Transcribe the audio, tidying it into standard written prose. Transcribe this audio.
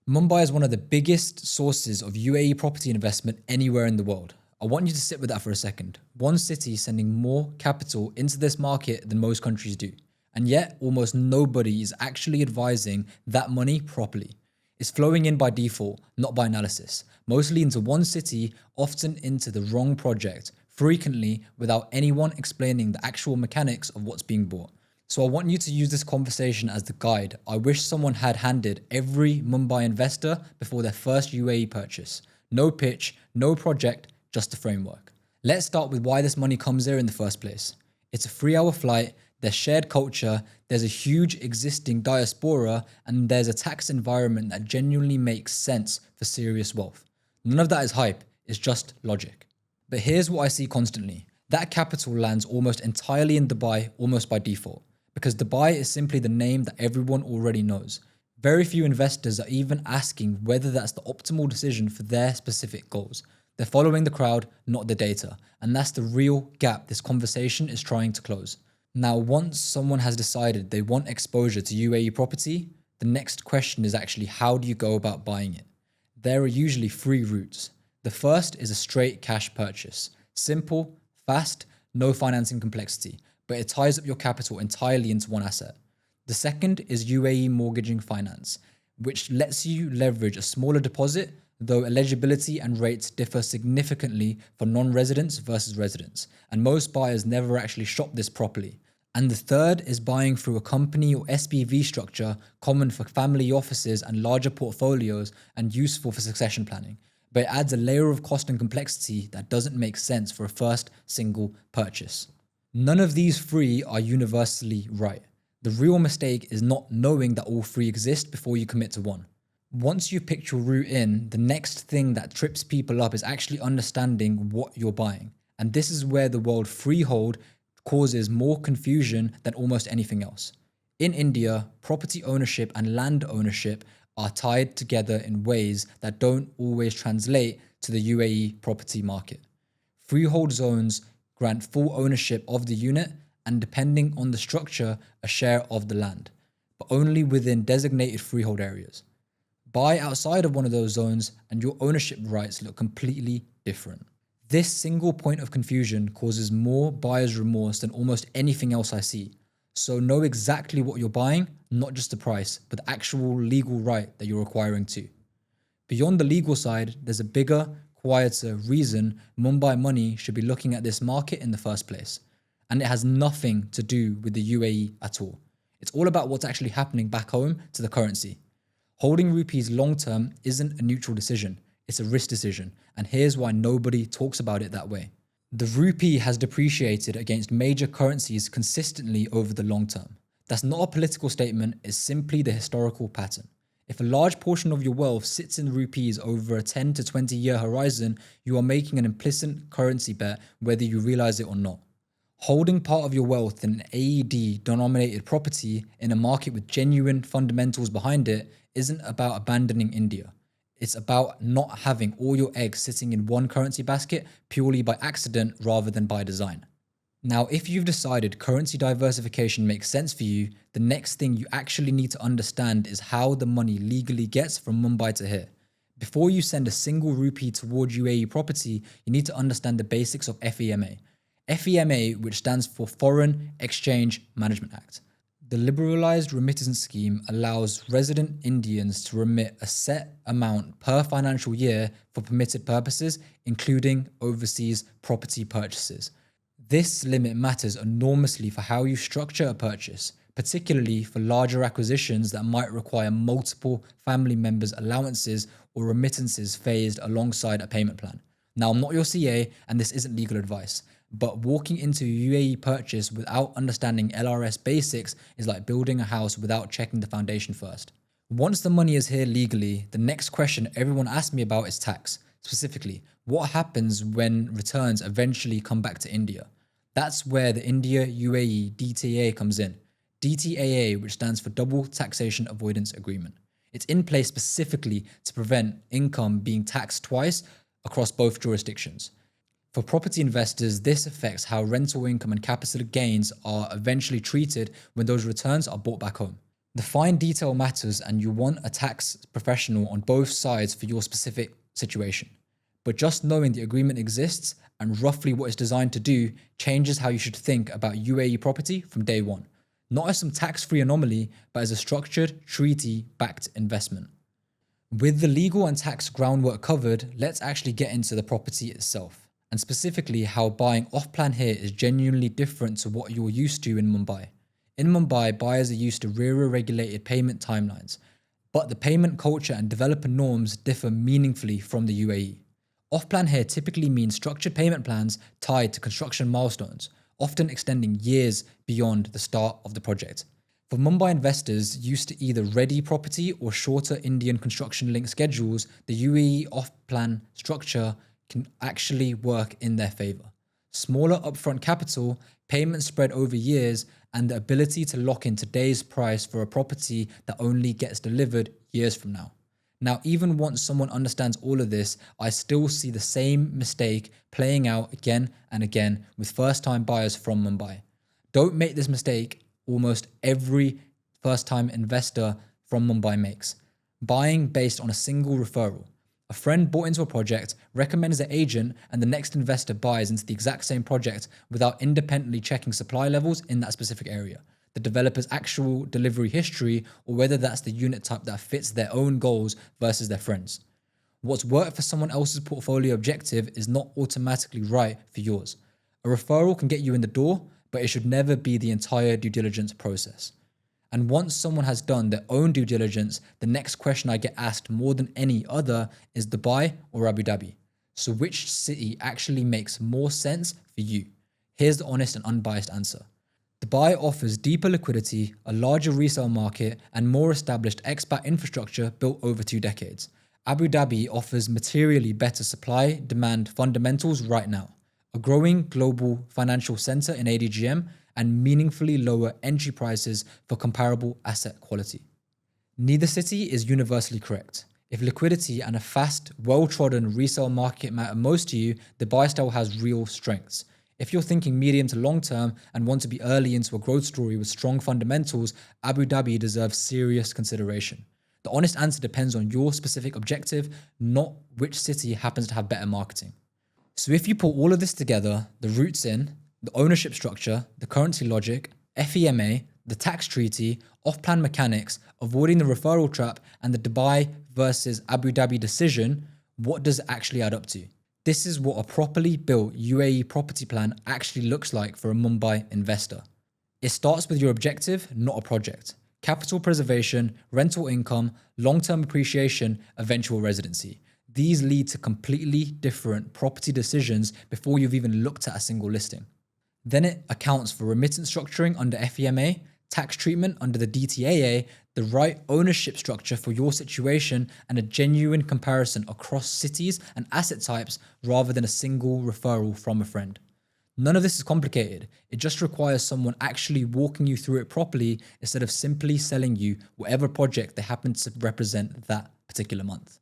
Mumbai is one of the biggest sources of UAE property investment anywhere in the world. I want you to sit with that for a second. One city sending more capital into this market than most countries do. And yet, almost nobody is actually advising that money properly. It's flowing in by default, not by analysis. Mostly into one city, often into the wrong project, frequently without anyone explaining the actual mechanics of what's being bought. So I want you to use this conversation as the guide I wish someone had handed every Mumbai investor before their first UAE purchase. No pitch, no project, just a framework. Let's start with why this money comes here in the first place. It's a 3-hour flight, there's shared culture, there's a huge existing diaspora, and there's a tax environment that genuinely makes sense for serious wealth. None of that is hype, it's just logic. But here's what I see constantly. That capital lands almost entirely in Dubai, almost by default. Because Dubai is simply the name that everyone already knows. Very few investors are even asking whether that's the optimal decision for their specific goals. They're following the crowd, not the data. And that's the real gap this conversation is trying to close. Now, once someone has decided they want exposure to UAE property, the next question is actually how do you go about buying it? There are usually 3 routes. The first is a straight cash purchase. Simple, fast, no financing complexity, but it ties up your capital entirely into one asset. The second is UAE mortgaging finance, which lets you leverage a smaller deposit, though eligibility and rates differ significantly for non-residents versus residents, and most buyers never actually shop this properly. And the third is buying through a company or SPV structure common for family offices and larger portfolios and useful for succession planning, but it adds a layer of cost and complexity that doesn't make sense for a first single purchase. None of these 3 are universally right. The real mistake is not knowing that all 3 exist before you commit to one. Once you picked your route in, the next thing that trips people up is actually understanding what you're buying. And this is where the word freehold causes more confusion than almost anything else. In India, property ownership and land ownership are tied together in ways that don't always translate to the UAE property market. Freehold zones grant full ownership of the unit and, depending on the structure, a share of the land, but only within designated freehold areas. Buy outside of one of those zones and your ownership rights look completely different. This single point of confusion causes more buyer's remorse than almost anything else I see. So know exactly what you're buying, not just the price, but the actual legal right that you're acquiring too. Beyond the legal side, there's a bigger, quieter reason Mumbai money should be looking at this market in the first place. And it has nothing to do with the UAE at all. It's all about what's actually happening back home to the currency. Holding rupees long term isn't a neutral decision, it's a risk decision. And here's why nobody talks about it that way. The rupee has depreciated against major currencies consistently over the long term. That's not a political statement, it's simply the historical pattern. If a large portion of your wealth sits in rupees over a 10 to 20 year horizon, you are making an implicit currency bet whether you realize it or not. Holding part of your wealth in an AED denominated property in a market with genuine fundamentals behind it isn't about abandoning India. It's about not having all your eggs sitting in one currency basket purely by accident rather than by design. Now, if you've decided currency diversification makes sense for you, the next thing you actually need to understand is how the money legally gets from Mumbai to here. Before you send a single rupee toward UAE property, you need to understand the basics of FEMA. FEMA, which stands for Foreign Exchange Management Act. The Liberalised Remittance Scheme allows resident Indians to remit a set amount per financial year for permitted purposes, including overseas property purchases. This limit matters enormously for how you structure a purchase, particularly for larger acquisitions that might require multiple family members' allowances or remittances phased alongside a payment plan. Now, I'm not your CA and this isn't legal advice, but walking into a UAE purchase without understanding LRS basics is like building a house without checking the foundation first. Once the money is here legally, the next question everyone asks me about is tax. Specifically, what happens when returns eventually come back to India? That's where the India-UAE DTA comes in. DTAA, which stands for Double Taxation Avoidance Agreement. It's in place specifically to prevent income being taxed twice across both jurisdictions. For property investors, this affects how rental income and capital gains are eventually treated when those returns are brought back home. The fine detail matters and you want a tax professional on both sides for your specific situation. But just knowing the agreement exists and roughly what it's designed to do changes how you should think about UAE property from day one. Not as some tax-free anomaly, but as a structured, treaty-backed investment. With the legal and tax groundwork covered, let's actually get into the property itself, and specifically how buying off-plan here is genuinely different to what you're used to in Mumbai. In Mumbai, buyers are used to regulated payment timelines, but the payment culture and developer norms differ meaningfully from the UAE. Off-plan here typically means structured payment plans tied to construction milestones, often extending years beyond the start of the project. For Mumbai investors used to either ready property or shorter Indian construction-linked schedules, the UAE off-plan structure can actually work in their favor. Smaller upfront capital, payments spread over years, and the ability to lock in today's price for a property that only gets delivered years from now. Now, even once someone understands all of this, I still see the same mistake playing out again and again with first-time buyers from Mumbai. Don't make this mistake almost every first-time investor from Mumbai makes. Buying based on a single referral. A friend bought into a project, recommends the agent, and the next investor buys into the exact same project without independently checking supply levels in that specific area, the developer's actual delivery history, or whether that's the unit type that fits their own goals versus their friends. What's worked for someone else's portfolio objective is not automatically right for yours. A referral can get you in the door, but it should never be the entire due diligence process. And once someone has done their own due diligence, the next question I get asked more than any other is Dubai or Abu Dhabi. So which city actually makes more sense for you? Here's the honest and unbiased answer. Dubai offers deeper liquidity, a larger resale market, and more established expat infrastructure built over 2 decades. Abu Dhabi offers materially better supply-demand fundamentals right now, a growing global financial center in ADGM, and meaningfully lower entry prices for comparable asset quality. Neither city is universally correct. If liquidity and a fast, well-trodden resale market matter most to you, the buy style has real strengths. If you're thinking medium to long term and want to be early into a growth story with strong fundamentals, Abu Dhabi deserves serious consideration. The honest answer depends on your specific objective, not which city happens to have better marketing. So if you put all of this together, the roots in, the ownership structure, the currency logic, FEMA, the tax treaty, off-plan mechanics, avoiding the referral trap, and the Dubai versus Abu Dhabi decision, what does it actually add up to? This is what a properly built UAE property plan actually looks like for a Mumbai investor. It starts with your objective, not a project. Capital preservation, rental income, long-term appreciation, eventual residency. These lead to completely different property decisions before you've even looked at a single listing. Then it accounts for remittance structuring under FEMA, tax treatment under the DTAA, the right ownership structure for your situation, and a genuine comparison across cities and asset types rather than a single referral from a friend. None of this is complicated. It just requires someone actually walking you through it properly instead of simply selling you whatever project they happen to represent that particular month.